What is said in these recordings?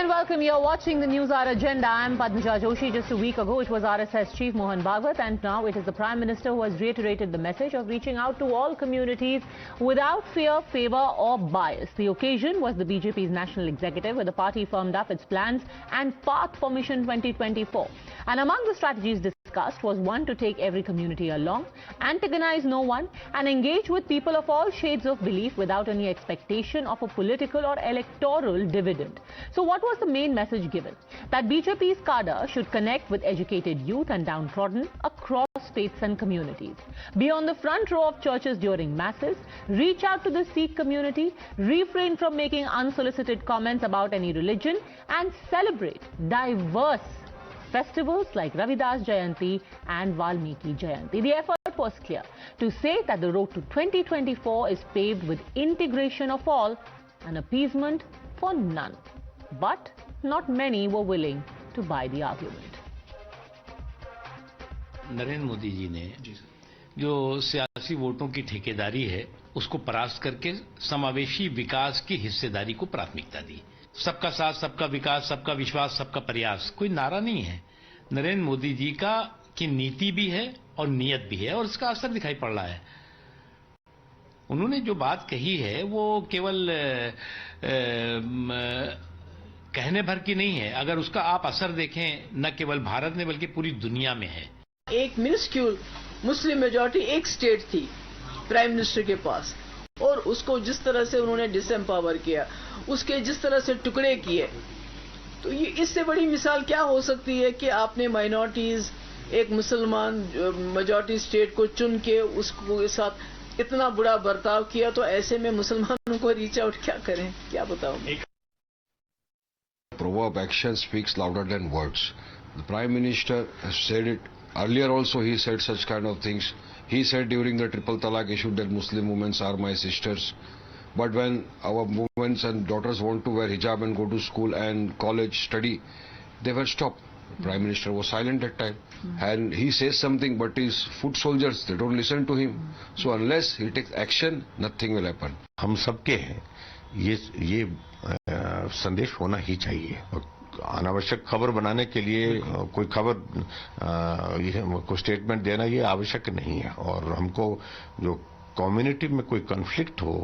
and welcome. You're watching the News Hour Agenda. I'm Padmaja Joshi. Just a week ago, it was RSS Chief Mohan Bhagwat, and now it is the Prime Minister who has reiterated the message of reaching out to all communities without fear, favour or bias. The occasion was the BJP's national executive, where the party firmed up its plans and path for Mission 2024. And among the strategies discussed was one to take every community along, antagonize no one, and engage with people of all shades of belief without any expectation of a political or electoral dividend. So what was the main message given? That BJP's cadre should connect with educated youth and downtrodden across faiths and communities. Be on the front row of churches during masses, reach out to the Sikh community, refrain from making unsolicited comments about any religion, and celebrate diverse festivals like Ravidas Jayanti and Valmiki Jayanti. The effort was clear to say that the road to 2024 is paved with integration of all and appeasement for none. But not many were willing to buy the argument. Narendra Modi ji ने जो सियासी वोटों की ठेकेदारी है उसको परास्त करके समावेशी विकास की हिस्सेदारी को प्राथमिकता दी। सबका साथ, सबका विकास, सबका विश्वास, सबका प्रयास कोई नारा नहीं है। नरेंद्र मोदी जी की नीति भी है और नीयत भी है और इसका असर दिखाई पड़ रहा है। उन्होंने जो बात कही है वो केवल कहने भर की नहीं है। अगर उसका आप असर देखें न केवल भारत में बल्कि पूरी दुनिया में है। एक मिनिस्क्यूल मुस्लिम मेजॉरिटी एक स्टेट थी प्राइम मिनिस्टर के पास, और उसको जिस तरह से उन्होंने डिसएम्पावर किया, उसके जिस तरह से टुकड़े किए, तो ये इससे बड़ी मिसाल क्या हो सकती है कि आपने माइनॉरिटीज, एक मुसलमान मेजॉरिटी स्टेट को चुन के उसको साथ इतना बुरा बर्ताव किया। तो ऐसे में मुसलमानों को रीच आउट क्या करें, क्या बताऊं। Proverb action speaks louder than words. The Prime Minister has said it. Earlier also he said such kind of things. He said during the triple talaq issue that Muslim women are my sisters. But when our women and daughters want to wear hijab and go to school and college study, they were stopped. The Prime Minister was silent at time. And he says something, but his foot soldiers, they don't listen to him. So unless he takes action, nothing will happen. हम सबके हैं ये संदेश होना ही चाहिए। अनावश्यक खबर बनाने के लिए कोई खबर कोई स्टेटमेंट देना ये आवश्यक नहीं है। और हमको जो कम्युनिटी में कोई कॉन्फ्लिक्ट हो,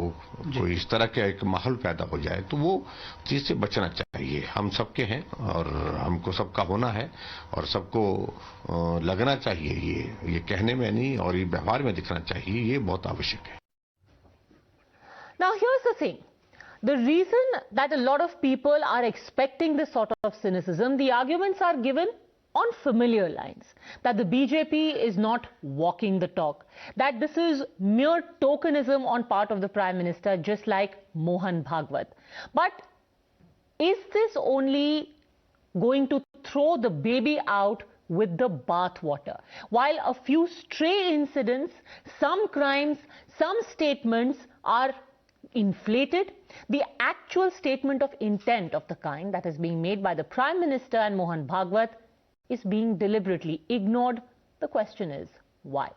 कोई इस तरह का एक माहौल पैदा हो जाए, तो वो चीज से बचना चाहिए। हम सबके हैं और हमको सबका होना है और सबको लगना चाहिए। ये कहने में नहीं और ये व्यवहार में दिखना चाहिए। ये बहुत आवश्यक है। Now here's the thing. The reason that a lot of people are expecting this sort of cynicism, the arguments are given on familiar lines. That the BJP is not walking the talk. That this is mere tokenism on part of the Prime Minister, just like Mohan Bhagwat. But is this only going to throw the baby out with the bathwater? While a few stray incidents, some crimes, some statements are inflated, the actual statement of intent of the kind that is being made by the Prime Minister and Mohan Bhagwat is being deliberately ignored. The question is, why?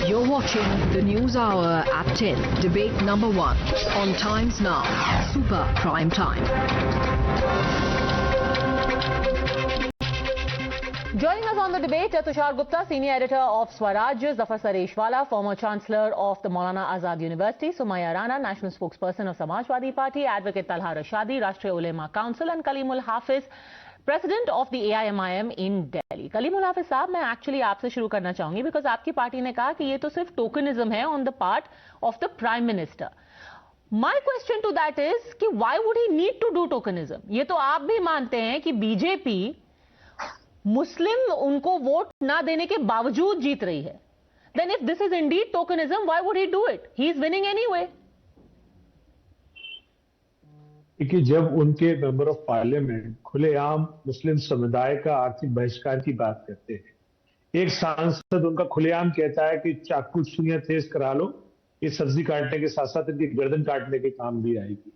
You're watching the News Hour at 10, debate number 1 on Times Now, Super Prime Time. Joining us on the debate, Tushar Gupta, Senior Editor of Swaraj, Zafar Sareshwala, former Chancellor of the Maulana Azad University, Sumaya Rana, National Spokesperson of Samajwadi Party, Advocate Talha Rashadi, Rashtriya Ulema Council, and Kalimul Hafiz, President of the AIMIM in Delhi. Kalimul Hafiz साहब, मैं actually आपसे शुरू करना चाहूंगी because आपकी party ने कहा कि ये तो सिर्फ tokenism है on the part of the Prime Minister. My question to that is कि why would he need to do tokenism? ये तो आप भी मानते हैं कि बीजेपी मुस्लिम उनको वोट ना देने के बावजूद जीत रही है. Then if this is indeed tokenism, why would he do it? He is winning anyway. कि जब उनके मेंबर ऑफ पार्लियामेंट खुलेआम मुस्लिम समुदाय का आर्थिक बहिष्कार की बात करते हैं, एक सांसद उनका खुलेआम कहता है कि चाकू सुइयां तेज करा लो, ये सब्जी काटने के साथ साथ इनकी गर्दन काटने के काम भी आएगी।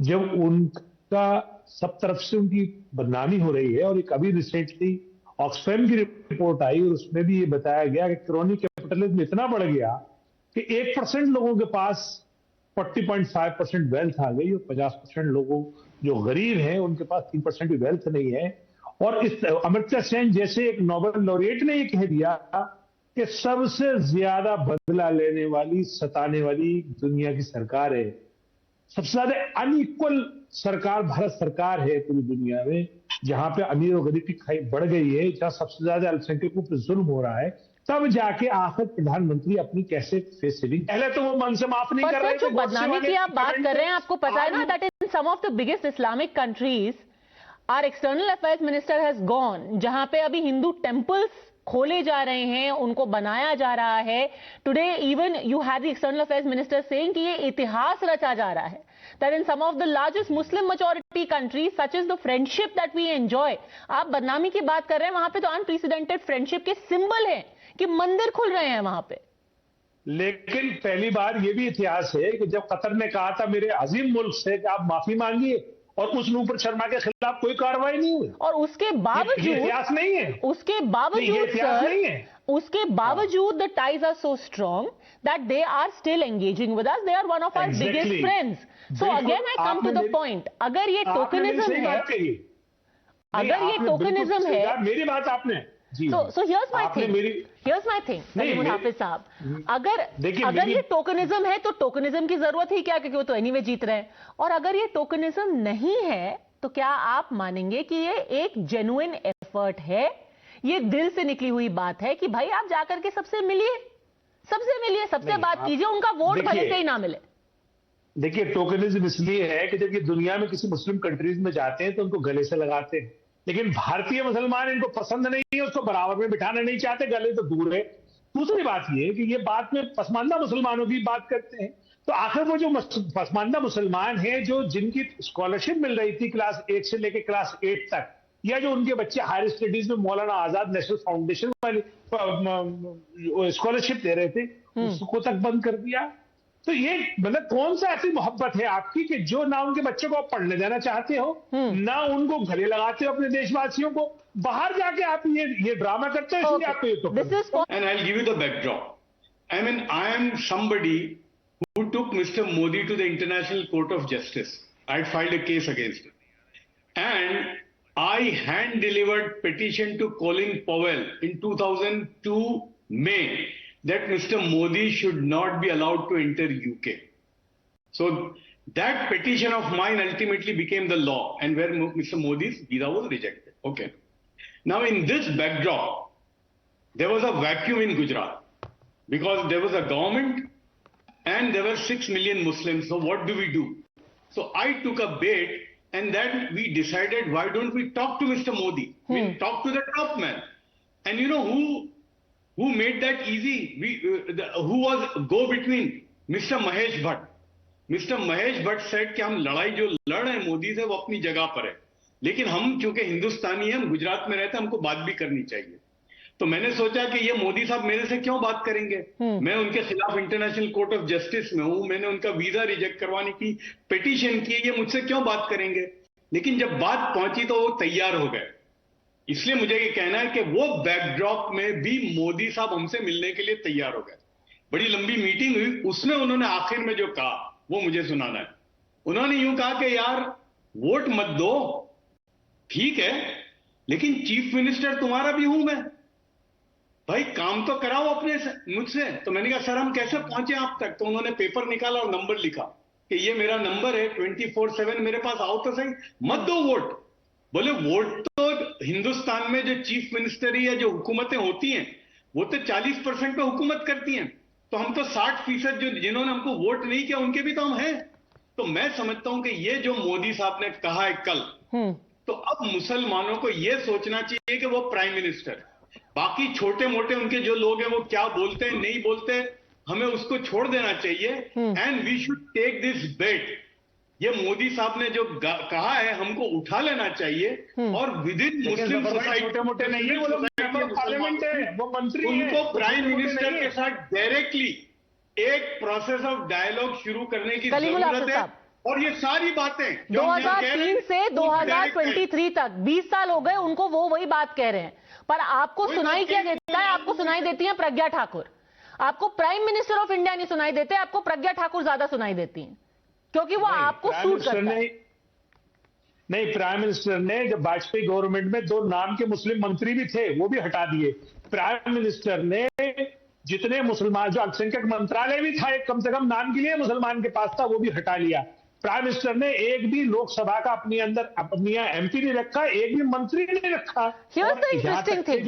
जब उनका सब तरफ से उनकी बदनामी हो रही है, और एक अभी रिसेंटली ऑक्सफैम की रिपोर्ट आई और उसमें भी ये बताया गया कि क्रोनी कैपिटलिज्म इतना बढ़ गया कि 1% लोगों के पास 40.5% वेल्थ आ गई और 50% लोगों जो गरीब हैं उनके पास 3% भी वेल्थ नहीं है। और इस अमर्त्य सेन जैसे एक नोबेल लॉरेट ने ये कह दिया कि सबसे ज्यादा बदला लेने वाली, सताने वाली दुनिया की सरकार है। सबसे ज्यादा अनइक्वल सरकार भारत सरकार है पूरी दुनिया में, जहां पे अमीर और गरीब की खाई बढ़ गई है, जहां सबसे ज्यादा अल्पसंख्यकों पर जुल्म हो रहा है। तब जाके आखिर प्रधानमंत्री अपनी कैसे फेस सेविंग, पहले तो वो मन से माफ नहीं कर रहे थे। जो बदनामी की आप बात कर रहे हैं, आपको पता है ना that in some of the biggest Islamic countries our external affairs minister has gone, जहां पे अभी हिंदू टेम्पल्स खोले जा रहे हैं, उनको बनाया जा रहा है। Today even you had the external affairs minister saying कि ये इतिहास रचा जा रहा है, that in some of the largest Muslim majority countries such is the friendship that we enjoy. आप बदनामी की बात कर रहे हैं, वहां पे तो अनप्रेसिडेंटेड फ्रेंडशिप के सिंबल हैं कि मंदिर खुल रहे हैं वहां पे। लेकिन पहली बार ये भी इतिहास है कि जब कतर ने कहा था मेरे अजीम मुल्क से कि आप माफी मांगिए, और उस नूपुर शर्मा के खिलाफ कोई कार्रवाई नहीं हुई, और उसके बावजूद इतिहास नहीं है, उसके बावजूद सर, उसके बावजूद the ties are so strong that they are still engaging with us, they are one of our biggest friends. So again I come to the point, अगर ये टोकनिज्म है, अगर ये टोकनिज्म है, मेरी बात आपने, so here's my thing Salimul हाफिज साहब, अगर ये टोकनिज्म है तो टोकनिज्म की जरूरत ही क्या, क्योंकि वो तो एनीवे जीत रहे हैं। और अगर ये टोकनिज्म नहीं है तो क्या आप मानेंगे कि ये एक जेन्युइन एफर्ट है, ये दिल से निकली हुई बात है कि भाई आप जाकर के सबसे मिलिए, सबसे बात कीजिए, उनका वोट भले से ही ना मिले। देखिए, टोकनिज्म इसलिए है कि जब ये दुनिया में किसी मुस्लिम कंट्रीज में जाते हैं तो उनको गले से लगाते हैं, लेकिन भारतीय मुसलमान इनको पसंद नहीं है, उसको बराबर में बिठाना नहीं चाहते, गले तो दूर है। दूसरी बात ये कि ये बात में पसमानदा मुसलमानों की बात करते हैं, तो आखिर वो जो पसमानदा मुसलमान हैं, जो जिनकी स्कॉलरशिप मिल रही थी क्लास 1 से लेकर क्लास 8 तक, या जो उनके बच्चे हायर स्टडीज में मौलाना आजाद नेशनल फाउंडेशन वाली स्कॉलरशिप दे रहे थे, उसको तक बंद कर दिया। तो ये मतलब कौन सा ऐसी मोहब्बत है आपकी कि जो ना उनके बच्चों को आप पढ़ने देना चाहते हो, ना उनको गले लगाते हो अपने देशवासियों को, बाहर जाके आप ये ड्रामा करते हो, इसलिए आपको ये तो। And I'll give you the backdrop. I mean, I am somebody who took Mr. Modi to the International Court of Justice. I filed a case against him. And I hand-delivered petition to Colin Powell in 2002 May that Mr. Modi should not be allowed to enter UK. So that petition of mine ultimately became the law, and where Mr. Modi's visa was rejected. Okay. Now in this backdrop, there was a vacuum in Gujarat because there was a government and there were 6 million Muslims. So what do we do? So I took a bait, and then we decided, why don't we talk to Mr. Modi? We talk to the top man. And you know who made that easy? Who was go-between? Mr. Mahesh Bhatt. Mr. Mahesh Bhatt said कि हम लड़ाई जो लड़ रहे हैं मोदी से वो अपनी जगह पर है, लेकिन हम चूंकि हिंदुस्तानी हैं, हम गुजरात में रहते हैं, हमको बात भी करनी चाहिए। तो मैंने सोचा कि ये मोदी साहब मेरे से क्यों बात करेंगे, मैं उनके खिलाफ इंटरनेशनल कोर्ट ऑफ जस्टिस में हूं, मैंने उनका वीजा रिजेक्ट करवाने की पिटीशन की, ये मुझसे क्यों बात करेंगे। लेकिन जब बात पहुंची तो वो तैयार हो गए। इसलिए मुझे ये कहना है कि वो बैकड्रॉप में भी मोदी साहब हमसे मिलने के लिए तैयार हो गए। बड़ी लंबी मीटिंग हुई, उसमें उन्होंने आखिर में जो कहा वो मुझे सुनाना है। उन्होंने यूं कहा कि यार वोट मत दो, ठीक है, लेकिन चीफ मिनिस्टर तुम्हारा भी हूं मैं, भाई काम तो कराओ अपने मुझसे। तो मैंने कहा सर हम कैसे पहुंचे आप तक। तो उन्होंने पेपर निकाला और नंबर लिखा कि ये मेरा नंबर है 24/7, मेरे पास आओ तो सही, मत दो वोट। बोले वोट तो हिंदुस्तान में जो चीफ मिनिस्टर या जो हुकूमतें होती हैं वो तो 40% पे हुकूमत करती हैं, तो हम तो 60% जो जिन्होंने हमको वोट नहीं किया उनके भी तो हम हैं। तो मैं समझता हूं कि ये जो मोदी साहब ने कहा है कल, तो अब मुसलमानों को ये सोचना चाहिए कि वो प्राइम मिनिस्टर, बाकी छोटे मोटे उनके जो लोग हैं वो क्या बोलते हैं नहीं बोलते, हमें उसको छोड़ देना चाहिए। And we should take this bet. ये मोदी साहब ने जो कहा है हमको उठा लेना चाहिए, और विद इन मुस्लिम सोसाइटी, छोटे मोटे नहीं है, वो लोग पार्लियामेंट है, वो मंत्री उनको प्राइम मिनिस्टर के साथ डायरेक्टली एक प्रोसेस ऑफ डायलॉग शुरू करने की जरूरत है। और ये सारी बातें 2003 से 2023 तक 20 साल हो गए उनको, वो वही बात कह रहे हैं, पर आपको सुनाई क्या देता है? आपको सुनाई देती है प्रज्ञा ठाकुर, आपको प्राइम मिनिस्टर ऑफ इंडिया नहीं सुनाई देते, आपको प्रज्ञा ठाकुर ज्यादा सुनाई देती हैं, क्योंकि वो आपको सूट करता है। नहीं, प्राइम मिनिस्टर ने जब वाजपेयी गवर्नमेंट में 2 नाम के मुस्लिम मंत्री भी थे, वो भी हटा दिए। प्राइम मिनिस्टर ने जितने मुसलमान, जो अल्पसंख्यक मंत्रालय भी था एक कम से कम नाम के लिए मुसलमान के पास था, वो भी हटा लिया। प्राइम मिनिस्टर ने एक भी लोकसभा का अपनी अंदर अपनी एमपी नहीं रखा, एक भी मंत्री नहीं रखा। Here's the interesting thing.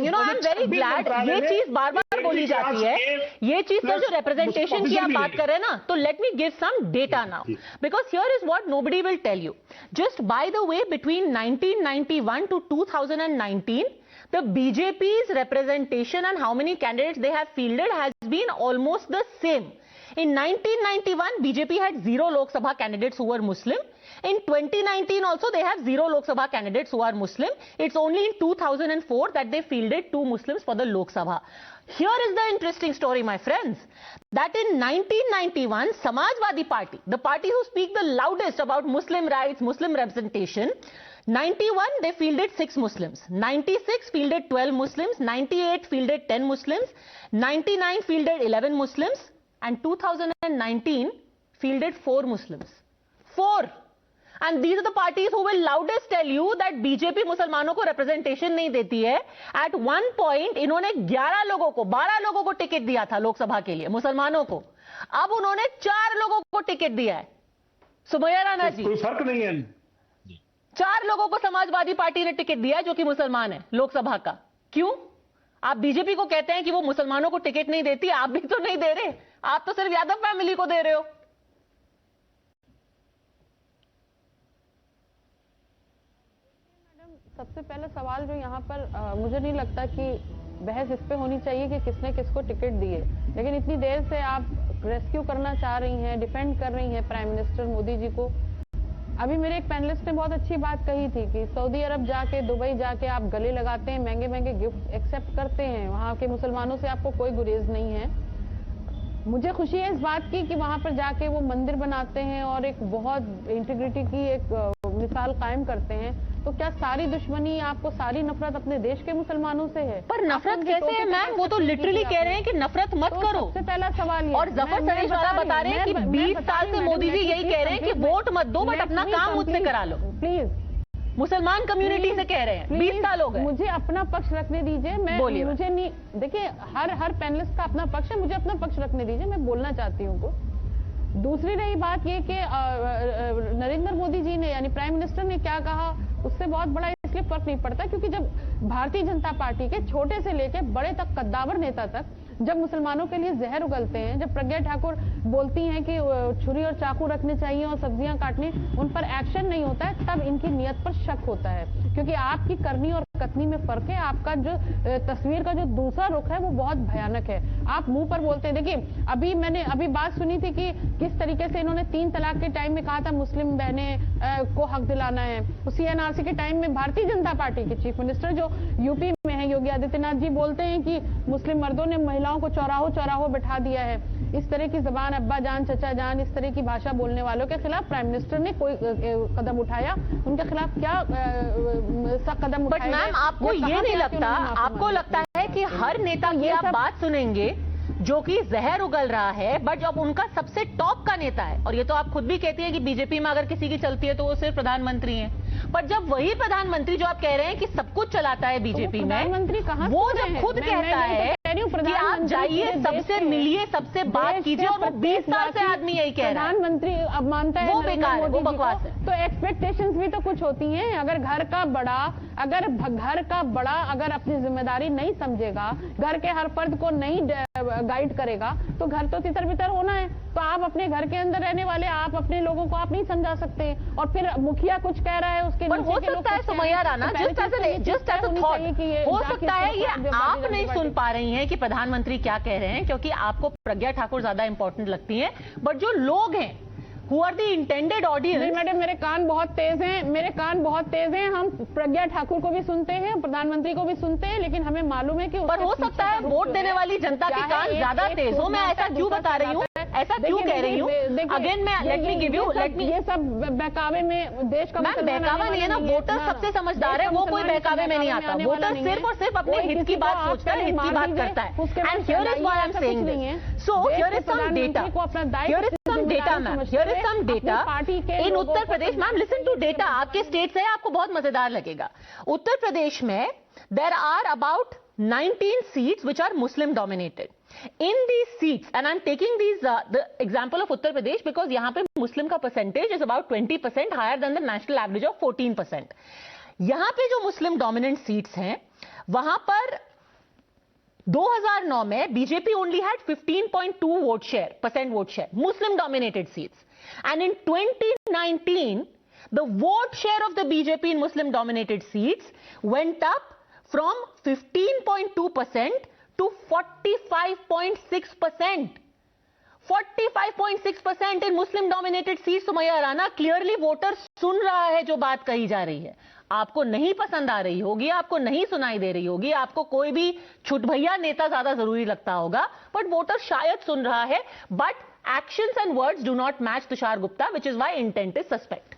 You know, I'm very glad ये चीज बार बार बोली जाती है। ये चीज का जो रिप्रेजेंटेशन की आप बात कर रहे हैं ना, तो let me give some data now, because here is what nobody will tell you. Just by the way, between 1991 to 2019, the BJP's representation and how many candidates they have fielded has been almost the same. In 1991, BJP had 0 Lok Sabha candidates who were Muslim. In 2019 also they have 0 Lok Sabha candidates who are Muslim. It's only in 2004 that they fielded 2 Muslims for the Lok Sabha. Here is the interesting story, my friends, that in 1991, Samajwadi Party, the party who speak the loudest about Muslim rights, Muslim representation, 91 they fielded 6 Muslims, 96 fielded 12 Muslims, 98 fielded 10 Muslims, 99 fielded 11 Muslims, and 2019 fielded 4 Muslims. 4. And these are the parties who will loudest tell you that BJP मुसलमानों को representation नहीं देती है. At one point इन्होंने 11 लोगों को, 12 लोगों को टिकट दिया था लोकसभा के लिए, मुसलमानों को. अब उन्होंने 4 लोगों को टिकट दिया है. सुमैया राणा जी, कोई फर्क नहीं है। 4 लोगों को समाजवादी पार्टी ने टिकट दिया जो कि मुसलमान है लोकसभा का. क्यों? आप बीजेपी को कहते हैं कि वो मुसलमानों को टिकट नहीं देती, आप भी तो नहीं दे रहे, आप तो सिर्फ यादव फैमिली को दे रहे हो. सबसे पहले सवाल जो यहाँ पर मुझे नहीं लगता कि बहस इस पे होनी चाहिए कि किसने किसको टिकट दिए, लेकिन इतनी देर से आप रेस्क्यू करना चाह रही हैं, डिफेंड कर रही हैं प्राइम मिनिस्टर मोदी जी को. अभी मेरे एक पैनलिस्ट ने बहुत अच्छी बात कही थी कि सऊदी अरब जाके, दुबई जाके आप गले लगाते हैं, महंगे महंगे गिफ्ट एक्सेप्ट करते हैं, वहाँ के मुसलमानों से आपको कोई गुरेज नहीं है. मुझे खुशी है इस बात की कि वहाँ पर जाके वो मंदिर बनाते हैं और एक बहुत इंटीग्रिटी की एक मिसाल कायम करते हैं. तो क्या सारी दुश्मनी, आपको सारी नफरत अपने देश के मुसलमानों से है? पर नफरत कैसे है मैम? वो तो लिटरली कह रहे हैं कि नफरत मत करो. सबसे पहला सवाल ये, और जफर सरेशवाला बता रहे हैं कि 20 साल से मोदी जी यही कह रहे हैं कि वोट मत दो, बट अपना काम मुझसे करा लो. प्लीज, मुसलमान कम्युनिटी से कह रहे हैं, 20 साल हो गए. मुझे अपना पक्ष रखने दीजिए. मैं मुझे नहीं, देखिए हर पैनलिस्ट का अपना पक्ष है, मुझे अपना पक्ष रखने दीजिए, मैं बोलना चाहती हूँ. दूसरी रही बात ये कि नरेंद्र मोदी जी ने, यानी प्राइम मिनिस्टर ने क्या कहा, उससे बहुत बड़ा इसलिए फर्क नहीं पड़ता क्योंकि जब भारतीय जनता पार्टी के छोटे से लेकर बड़े तक कद्दावर नेता तक जब मुसलमानों के लिए जहर उगलते हैं, जब प्रज्ञा ठाकुर बोलती हैं कि छुरी और चाकू रखने चाहिए और सब्जियां काटनी, उन पर एक्शन नहीं होता है, तब इनकी नियत पर शक होता है. क्योंकि आपकी करनी और कथनी में फर्क है. आपका जो तस्वीर का जो दूसरा रुख है वो बहुत भयानक है. आप मुंह पर बोलते हैं. देखिए मैंने अभी बात सुनी थी कि किस तरीके से इन्होंने 3 तलाक के टाइम में कहा था मुस्लिम बहनें को हक दिलाना है. CNRC के टाइम में भारतीय जनता पार्टी के चीफ मिनिस्टर जो यूपी में है, योगी आदित्यनाथ जी, बोलते हैं कि मुस्लिम मर्दों ने महिलाओं को चौराहों बैठा दिया है. इस तरह की जबान, अब्बा जान, चचा जान, इस तरह की भाषा बोलने वालों के खिलाफ प्राइम मिनिस्टर ने कोई कदम उठाया? उनके खिलाफ क्या कदम उठाया? बट मैम, आपको ये नहीं लगता, आपको लगता है कि हर नेता की आप बात सुनेंगे जो कि जहर उगल रहा है, बट जब उनका सबसे टॉप का नेता है, और ये तो आप खुद भी कहती हैं कि बीजेपी में अगर किसी की चलती है तो वो सिर्फ प्रधानमंत्री हैं, पर जब वही प्रधानमंत्री जो आप कह रहे हैं कि सब कुछ चलाता है बीजेपी में, वो जब खुद कहता है कि आप जाइए, सबसे मिलिए, सबसे बात कीजिए, और वो 20 साल से आदमी यही कह रहा है, प्रधानमंत्री अब मानता है वो बेकार है, वो बकवास है. तो एक्सपेक्टेशंस भी तो कुछ होती हैं. अगर घर का बड़ा अगर अपनी जिम्मेदारी नहीं समझेगा, घर के हर फर्द को नहीं गाइड करेगा, तो घर तो तितर बितर होना है. तो आप अपने घर के अंदर रहने वाले, आप अपने लोगों को आप नहीं समझा सकते, और फिर मुखिया कुछ कह रहा है उसके हो सकता है Sumaiya Rana, just as a thought, हो सकता है ये आप नहीं सुन पा रही हैं कि प्रधानमंत्री क्या कह रहे हैं, क्योंकि आपको प्रज्ञा ठाकुर ज्यादा इंपॉर्टेंट लगती है, बट जो लोग हैं who are the intended audience. नहीं मैडम, मेरे कान बहुत तेज हैं, हम प्रज्ञा ठाकुर को भी सुनते हैं, प्रधानमंत्री को भी सुनते हैं, लेकिन हमें मालूम है कि पर हो सकता है वोट देने वाली जनता के कान ज्यादा तेज हो. मैं ऐसा क्यों बता रही हूँ? ऐसा क्यों कह रही हूँ? अगेन मैं लेट मी गिव यू, ये सब बहकावे में देश का मैम बहकावा नहीं है ना, वोटर सबसे समझदार है, वो कोई बहकावे में नहीं आता। वोटर सिर्फ और सिर्फ अपने हित की बात सोचता है, हित की बात करता है। And here is why I am saying this. So here is some data, here is some data ma'am, here is some data in Uttar Pradesh. Ma'am listen to data, आपके स्टेट से आपको बहुत मजेदार लगेगा। उत्तर प्रदेश में there are about 19 seats which are Muslim dominated. In these seats, and I'm taking these the example of Uttar Pradesh because यहाँ पे Muslim का percentage is about 20% higher than the national average of 14%. यहाँ पे जो Muslim dominant seats हैं, वहाँ पर 2009 में BJP only had 15.2% vote share, Muslim dominated seats. And in 2019, the vote share of the BJP in Muslim dominated seats went up from 15.2% to 45.6%. 45.6% in Muslim dominated seats. Sumaiya Rana, clearly voter सुन रहा है जो बात कही जा रही है। आपको नहीं पसंद आ रही होगी, आपको नहीं सुनाई दे रही होगी, आपको कोई भी छुट भैया नेता ज्यादा जरूरी लगता होगा, बट वोटर शायद सुन रहा है। But actions and words do not match Tushar Gupta, which is why intent is suspect.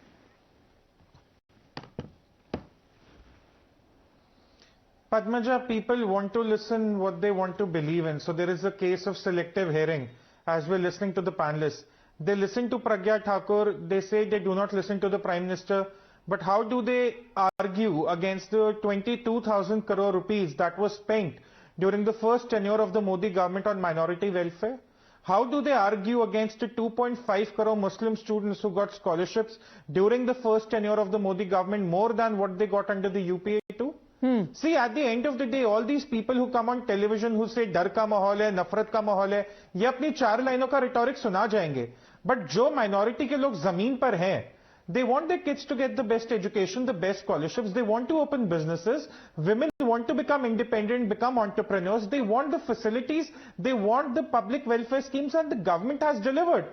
Padmaja, people want to listen what they want to believe in. So there is a case of selective hearing as we're listening to the panelists. They listen to Pragya Thakur. They say they do not listen to the Prime Minister. But how do they argue against the 22,000 crore rupees that was spent during the first tenure of the Modi government on minority welfare? How do they argue against the 2.5 crore Muslim students who got scholarships during the first tenure of the Modi government, more than what they got under the UPA too? See, at the end of the day, all these people who come on television who say डर का माहौल है, नफरत का माहौल है, ये अपनी 4 लाइनों का रिटोरिक सुना जाएंगे। बट जो माइनॉरिटी के लोग जमीन पर हैं, they want their kids to get the best education, the best scholarships. They want to open businesses. Women want to become independent, become entrepreneurs. They want the facilities. They want the public welfare schemes, and the government has delivered.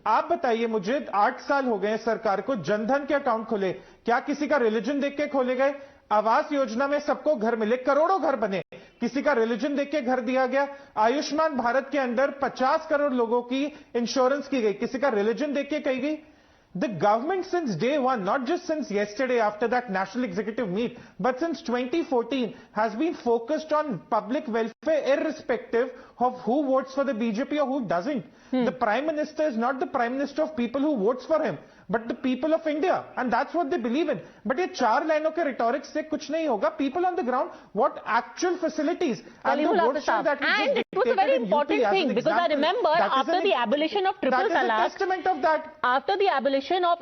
आप बताइए मुझे, 8 साल हो गए सरकार को, जनधन के account खोले, क्या किसी का रिलीजन देख के खोले गए? आवास योजना में सबको घर मिले, करोड़ों घर बने, किसी का रिलीजन देख के घर दिया गया। आयुष्मान भारत के अंदर 50 करोड़ लोगों की इंश्योरेंस की गई, किसी का रिलीजन देख के कही गई? The government since day one, not just since yesterday after that national executive meet, but since 2014 has been focused on public welfare irrespective of who votes for the BJP or who doesn't. The Prime Minister is not the Prime Minister of people who votes for him, but the people of India, and that's what they believe in. But ये 4 लाइनों के rhetoric से कुछ नहीं होगा. People on the ground, what actual facilities and the vote share that and it was a very important thing because I remember after the abolition of triple talaq, that is a testament of that. After the abolition of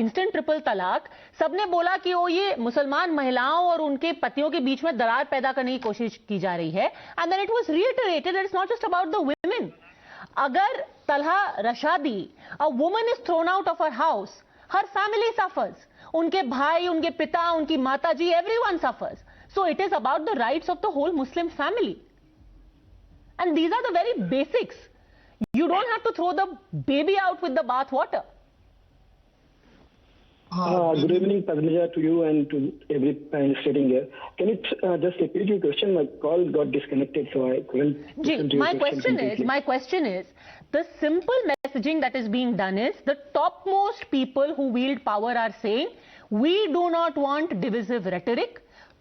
instant triple talaq, सबने बोला कि वो ये मुसलमान महिलाओं और उनके पतियों के बीच में दरार पैदा करने की कोशिश की जा रही है. And then it was reiterated that it's not just about the women. अगर Talha रशादी, a woman is thrown out of her house, her family suffers. उनके भाई, उनके पिता, उनकी माताजी, everyone suffers. So it is about the rights of the whole Muslim family. And these are the very basics. You don't have to throw the baby out with the bath water. Good evening, Padmaja, to you and to every panelist sitting here. Can you just repeat your question? My call got disconnected, so I couldn't listen to your question. My question is, the simple messaging that is being done is the topmost people who wield power are saying, we do not want divisive rhetoric.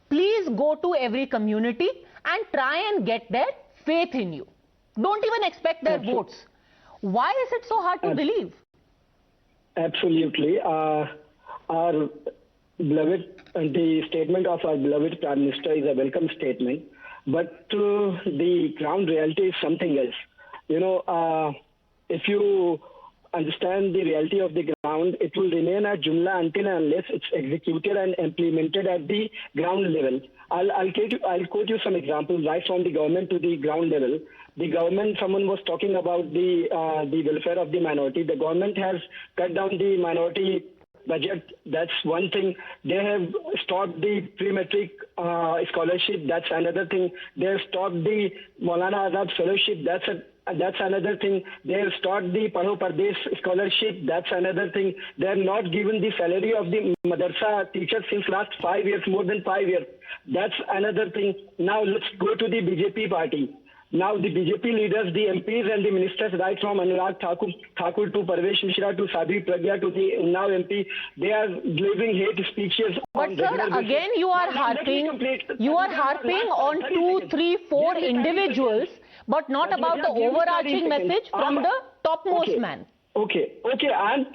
Please go to every community and try and get their faith in you. Don't even expect their votes. Why is it so hard to believe? Absolutely. Our beloved, the statement of our beloved Prime Minister is a welcome statement, but the ground reality is something else. You know, if you understand the reality of the ground, it will remain a jumla until and unless it's executed and implemented at the ground level. I'll quote you some examples right from the government to the ground level. The government, someone was talking about the welfare of the minority. The government has cut down the minority budget. That's one thing. They have stopped the pre-matric scholarship. That's another thing. They have stopped the Maulana Azad fellowship. That's another thing. They have stopped the Padho Pardesh scholarship. That's another thing. They have not given the salary of the madrasa teachers since last 5 years, more than 5 years. That's another thing. Now let's go to the BJP party. now the BJP leaders, the MPs and the ministers, right from Anurag Thakur to Parvesh Mishra to Sadhvi Pragya to the Unnao MP, they are delivering hate speeches. But sir, again you are harping on 2, 3, 4 individuals, but not about the overarching message from the topmost man. Okay. I'm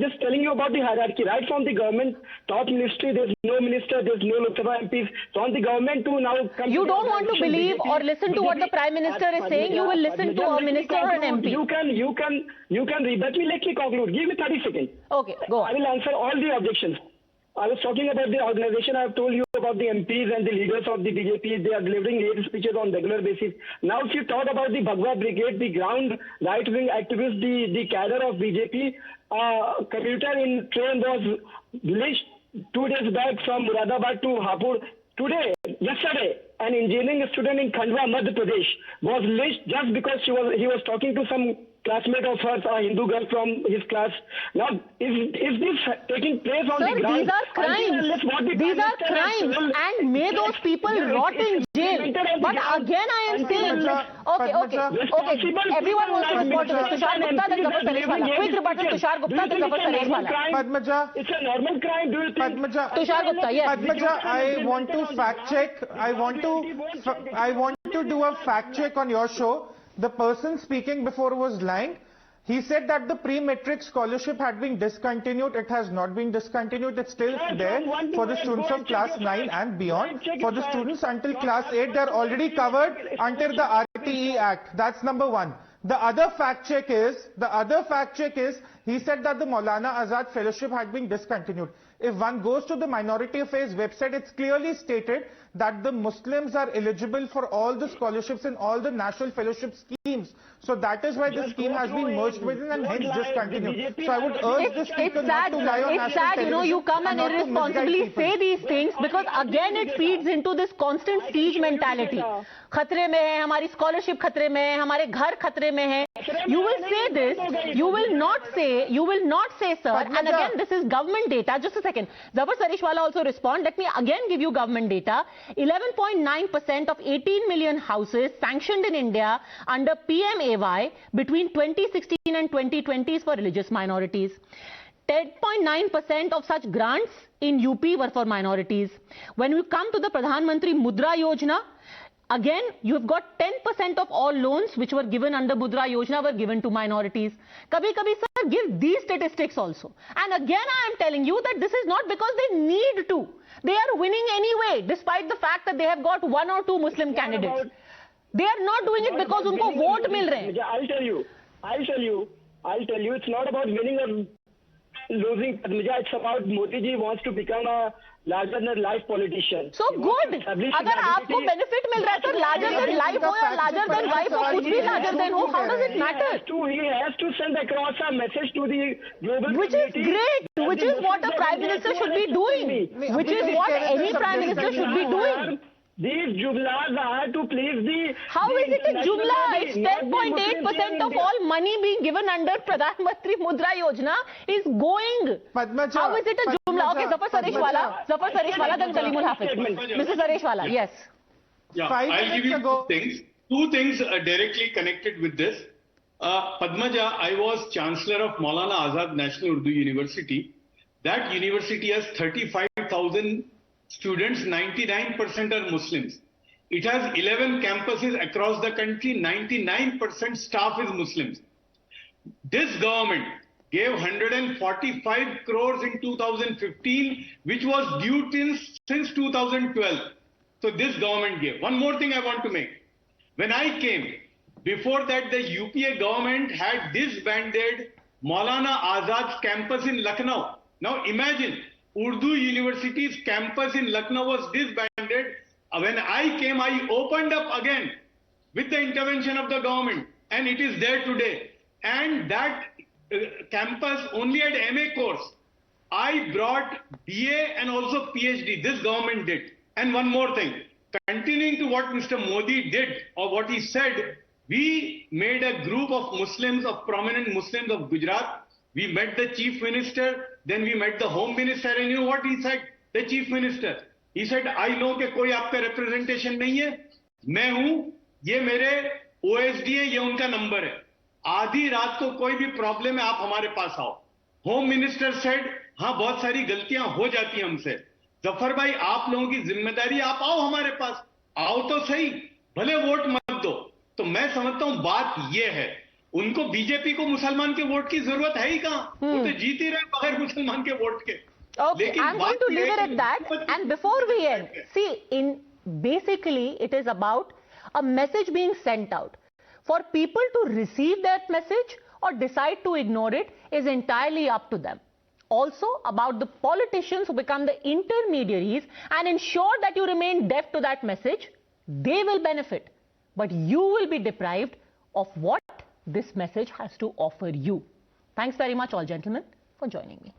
just telling you about the hierarchy. Right from the government, top ministry, there's no minister, there's no Lok Sabha MPs. From the government to now... You don't want to believe or listen to what the Prime Minister is saying. You will listen to a minister or an MP. You can rebut me. Let me conclude. Give me 30 seconds. Okay, go on. I will answer all the objections. I was talking about the organization. I have told you about the MPs and the leaders of the BJP. They are delivering hate speeches on regular basis. Now, if you talk about the Bhagwa Brigade, the ground right-wing activist, the cadre of BJP, commuter in train was lynched 2 days back from Muradabad to Hapur. Yesterday, an engineering student in Khandwa, Madhya Pradesh, was lynched just because he was talking to some classmate of hers, a Hindu girl from his class. Now, is this taking place on the ground? These are crimes. These are crimes, and may those people rot in jail. But again, I am saying, okay. Everyone wants to respond to this. Tushar Gupta, then Zafar Sareshwala. Quick rebuttal, Tushar Gupta, then Zafar Sareshwala. Padmaja, it's a normal crime. Do you think? Tushar Gupta, yes. Padmaja, I want to fact check. I want to do a fact check on your show. The person speaking before was lying. He said that the pre-matric scholarship had been discontinued. It has not been discontinued. It's still there for the students of class 9 and beyond. For the students until class 8, they're already covered under the RTE Act. That's number one. The other fact check is, he said that the Maulana Azad Fellowship had been discontinued. If one goes to the Minority Affairs website, it's clearly stated that the Muslims are eligible for all the scholarships in all the national fellowship schemes. So that is why the scheme has been merged within and hence discontinued. So I would urge the speaker not to lie on national television. You know, you come and irresponsibly say these things because again it feeds into this constant siege mentality. खतरे में है, हमारी scholarship खतरे में है, हमारे घर खतरे में है. You will say this, you will not say, sir, and again this is government data. Just a second. Zafar Sareshwala also respond. Let me again give you government data. 11.9% of 18 million houses sanctioned in India under PMAY between 2016 and 2020 is for religious minorities. 10.9% of such grants in UP were for minorities. When we come to the Pradhan Mantri Mudra Yojana, again, you have got 10% of all loans which were given under Mudra Yojana were given to minorities. Kabhi, sir, give these statistics also. And again, I am telling you that this is not because they need to. They are winning anyway, despite the fact that they have got 1 or 2 Muslim candidates. They are not doing it because unko vote mil rahe. I'll tell you, it's not about winning or losing. It's about Modi ji wants to become a larger-than-life politician. So good. अगर आपको benefit मिल रहा है तो larger-than-life हो या larger-than-life हो, कुछ भी larger-than हो, how does it matter? He has to send across a message to the global Which is great. Which is what a Prime Minister should be doing. Which is what any Prime Minister should be doing. These jumlas are to please the... How is it a jumla? It's 10.8% of all money being given under Pradhan Mantri Mudra Yojana is going. Padmaja, how is it a jumla? Okay, Zafar Sareshwala, then Salimul Hafiz. Mr. Sareshwala, yes. Yeah, I'll give you 2 things. 2 things directly connected with this. Padmaja, I was Chancellor of Maulana Azad National Urdu University. That university has 35,000 students, 99% are Muslims. It has 11 campuses across the country, 99% staff is Muslims. This government gave 145 crores in 2015, which was due since 2012. So this government gave. One more thing I want to make. When I came, before that the UPA government had disbanded Maulana Azad's campus in Lucknow. Now imagine, Urdu University's campus in Lucknow was disbanded. When I came, I opened up again with the intervention of the government, and it is there today. And that campus only had MA course. I brought BA and also PhD. This government did. And one more thing, continuing to what Mr. Modi did or what he said, we made a group of Muslims, of prominent Muslims of Gujarat. We met the Chief Minister, then we met the Home Minister, and you know what he said? The Chief Minister. He said, I know कि कोई आपका representation नहीं है, मैं हूँ, ये मेरे OSD है, ये उनका नंबर है, आधी रात को कोई भी प्रॉब्लम है आप हमारे पास आओ। होम मिनिस्टर सेड, हाँ बहुत सारी गलतियां हो जाती हैं हमसे, जफर भाई आप लोगों की जिम्मेदारी, आप आओ हमारे पास, आओ तो सही, भले वोट मत दो। तो मैं समझता हूं बात ये है, उनको बीजेपी को मुसलमान के वोट की जरूरत है ही कहां, वो तो जीत ही रहे बगैर मुसलमान के वोट के। Okay, I'm going to leave it at that. And before we end, see, basically it is about a message being sent out. For people to receive that message or decide to ignore it is entirely up to them. Also about the politicians who become the intermediaries and ensure that you remain deaf to that message, they will benefit. But you will be deprived of what this message has to offer you. Thanks very much all gentlemen for joining me.